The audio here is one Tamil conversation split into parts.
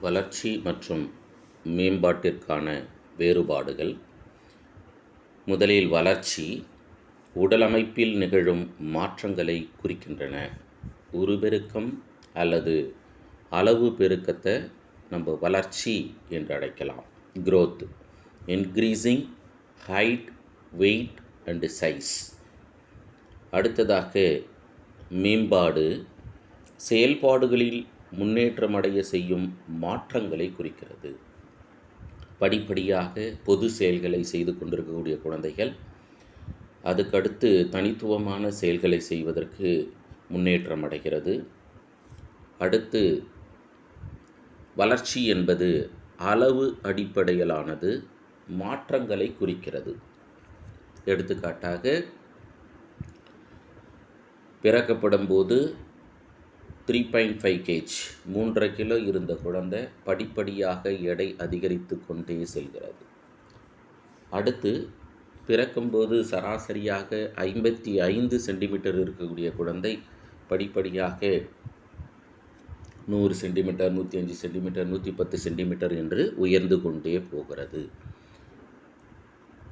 வளர்ச்சி மற்றும் மேம்பாட்டிற்கான வேறுபாடுகள். முதலில் வளர்ச்சி உடலமைப்பில் நிகழும் மாற்றங்களை குறிக்கின்றன. உருபெருக்கம் அல்லது அளவு பெருக்கத்தை நம்ம வளர்ச்சி என்று அழைக்கலாம். growth, increasing height, weight and size. அடுத்ததாக மேம்பாடு செயல்பாடுகளில் முன்னேற்றமடைய செய்யும் மாற்றங்களை குறிக்கிறது. படிப்படியாக பொது செயல்களை செய்து கொண்டிருக்கக்கூடிய குழந்தைகள் அதுக்கடுத்து தனித்துவமான செயல்களை செய்வதற்கு முன்னேற்றம் அடைகிறது. அடுத்து வளர்ச்சி என்பது அளவு அடிப்படையிலானது, மாற்றங்களை குறிக்கிறது. எடுத்துக்காட்டாக பிறக்கப்படும் போது 3.5 kg 3.5 கிலோ இருந்த குழந்தை படிப்படியாக எடை அதிகரித்து கொண்டே செல்கிறது. அடுத்து பிறக்கும்போது சராசரியாக 55 சென்டிமீட்டர் இருக்கக்கூடிய குழந்தை படிப்படியாக 100 சென்டிமீட்டர், 105 சென்டிமீட்டர், 110 சென்டிமீட்டர் என்று உயர்ந்து கொண்டே போகிறது.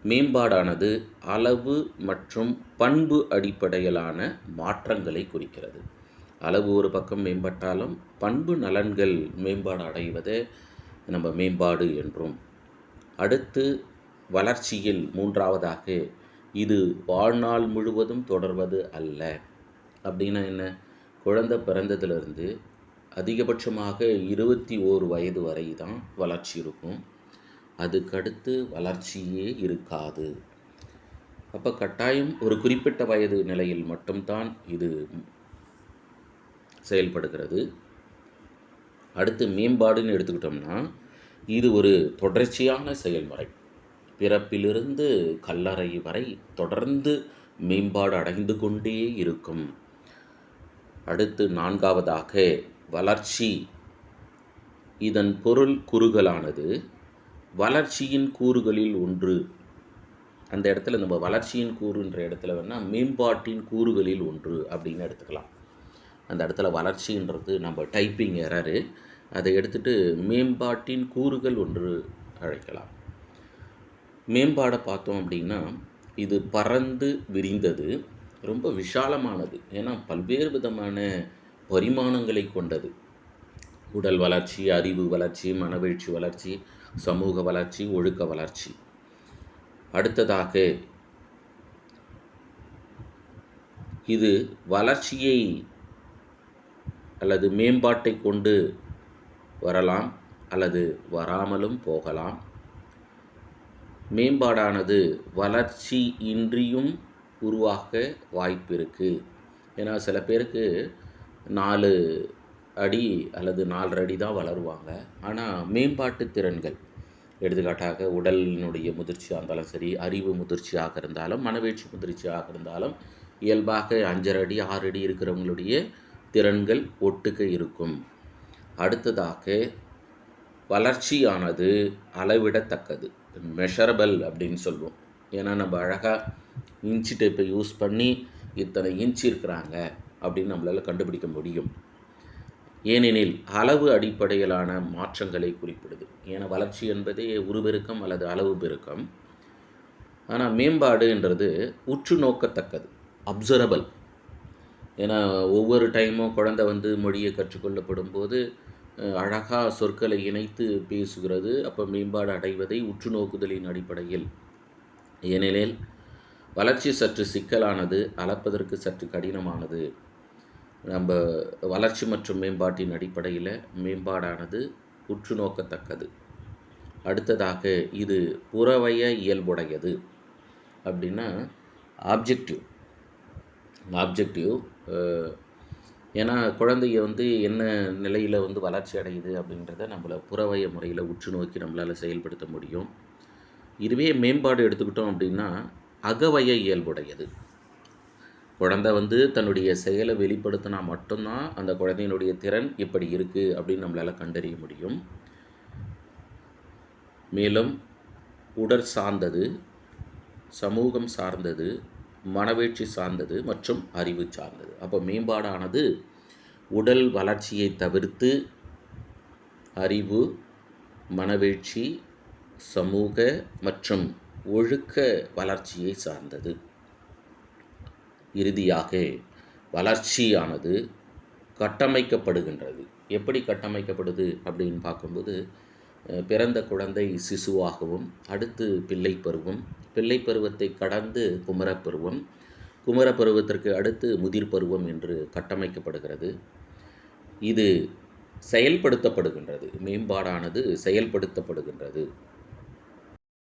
மேம்பாடானது அளவு மற்றும் பண்பு அடிப்படையிலான மாற்றங்களை குறிக்கிறது. அளவு ஒரு பக்கம் மேம்பட்டாலும் பண்பு நலன்கள் மேம்பாடு அடைவதே நம்ம மேம்பாடு என்றும். அடுத்து வளர்ச்சியில் மூன்றாவதாக இது வாழ்நாள் முழுவதும் தொடர்வது அல்ல. அப்படின்னா என்ன? குழந்தை பிறந்ததிலிருந்து அதிகபட்சமாக 21 வயது வரை தான் வளர்ச்சி இருக்கும். அதுக்கடுத்து வளர்ச்சியே இருக்காது. அப்போ கட்டாயம் ஒரு குறிப்பிட்ட வயது நிலையில் மட்டும்தான் இது செயல்படுகிறது. அடுத்து மேம்பாடுன்னு எடுத்துக்கிட்டோம்னா இது ஒரு தொடர்ச்சியான செயல்முறை. பிறப்பிலிருந்து கல்லறை வரை தொடர்ந்து மேம்பாடு அடைந்து கொண்டே இருக்கும். அடுத்து நான்காவதாக வளர்ச்சி. இதன் பொருள் குறுகலானது வளர்ச்சியின் கூறுகளில் ஒன்று. அந்த இடத்துல நம்ம வளர்ச்சியின் கூறுன்ற இடத்துல வேணால் மேம்பாட்டின் கூறுகளில் ஒன்று அப்படின்னு எடுத்துக்கலாம். அந்த இடத்துல வளர்ச்சின்றது நம்ம டைப்பிங் எரரு, அதை எடுத்துகிட்டு மேம்பாட்டின் கூறுகள் ஒன்று அழைக்கலாம். மேம்பாடை பார்த்தோம் அப்படின்னா இது பறந்து விரிந்தது, ரொம்ப விஷாலமானது. ஏன்னா பல்வேறு விதமான பரிமாணங்களை கொண்டது. உடல் வளர்ச்சி, அறிவு வளர்ச்சி, மனவீழ்ச்சி வளர்ச்சி, சமூக வளர்ச்சி, ஒழுக்க வளர்ச்சி. அடுத்ததாக இது வளர்ச்சியை அல்லது மேம்பாட்டை கொண்டு வரலாம் அல்லது வராமலும் போகலாம். மேம்பாடானது வளர்ச்சி இன்றியும் உருவாக வாய்ப்பு இருக்குது. ஏன்னா சில பேருக்கு 4 அடி அல்லது 4.5 அடி தான் வளருவாங்க. ஆனால் மேம்பாட்டு திறன்கள், எடுத்துக்காட்டாக உடலினுடைய முதிர்ச்சியாக இருந்தாலும் சரி, அறிவு முதிர்ச்சியாக இருந்தாலும், மனவீழ்ச்சி முதிர்ச்சியாக இருந்தாலும் இயல்பாக 5.5 அடி 6 அடி இருக்கிறவங்களுடைய திறன்கள் ஒட்டுக்க இருக்கும். அடுத்ததாக வளர்ச்சியானது அளவிடத்தக்கது, மெஷரபிள் அப்படின்னு சொல்லுவோம். ஏன்னா நம்ம அழகாக இன்ச்சு டேப்பை யூஸ் பண்ணி இத்தனை இன்ச்சு இருக்கிறாங்க அப்படின்னு நம்மளால் கண்டுபிடிக்க முடியும். ஏனெனில் அளவு அடிப்படையிலான மாற்றங்களை குறிப்பிடுது. ஏன்னா வளர்ச்சி என்பதே உருபெருக்கம் அல்லது அளவு பெருக்கம். ஆனால் மேம்பாடுன்றது உற்று நோக்கத்தக்கது, அப்சர்வபிள். ஏன்னா ஒவ்வொரு டைமும் குழந்தை மொழியை கற்றுக்கொள்ளப்படும் போது அழகாக சொற்களை இணைத்து பேசுகிறது. அப்போ மேம்பாடு அடைவதை உற்று நோக்குதலின் அடிப்படையில். ஏனெனில் வளர்ச்சி சற்று சிக்கலானது, அளப்பதற்கு சற்று கடினமானது. நம்ம வளர்ச்சி மற்றும் மேம்பாட்டின் அடிப்படையில் மேம்பாடானது உற்று நோக்கத்தக்கது. அடுத்ததாக இது புறவய இயல்புடையது. அப்படின்னா ஆப்ஜெக்டிவ். ஏன்னா குழந்தைய என்ன நிலையில் வளர்ச்சி அடையுது அப்படின்றத நம்மளை புறவய முறையில் உற்று நோக்கி நம்மளால் செயல்படுத்த முடியும். இதுவே மேம்பாடு எடுத்துக்கிட்டோம் அப்படின்னா அகவய இயல்புடையது. குழந்தை தன்னுடைய செயலை வெளிப்படுத்தினா மட்டும்தான் அந்த குழந்தையினுடைய திறன் இப்படி இருக்குது அப்படின்னு நம்மளால் கண்டறிய முடியும். மேலும் உடற் சார்ந்தது, சமூகம் சார்ந்தது, மனவீழ்ச்சி சார்ந்தது மற்றும் அறிவு சார்ந்தது. அப்போ மேம்பாடானது உடல் வளர்ச்சியை தவிர்த்து அறிவு, மனவீழ்ச்சி, சமூக மற்றும் ஒழுக்க வளர்ச்சியை சார்ந்தது. இறுதியாக வளர்ச்சியானது கட்டமைக்கப்படுகின்றது. எப்படி கட்டமைக்கப்படுது அப்படின்னு பார்க்கும்போது, பிறந்த குழந்தை சிசுவாகவும், அடுத்து பிள்ளை பருவம், பிள்ளை பருவத்தை கடந்து குமரப்பருவம், குமரப்பருவத்திற்கு அடுத்து முதிர் பருவம் என்று கட்டமைக்கப்படுகிறது. இது செயல்படுத்தப்படுகின்றது. மேம்பாடானது செயல்படுத்தப்படுகின்றது.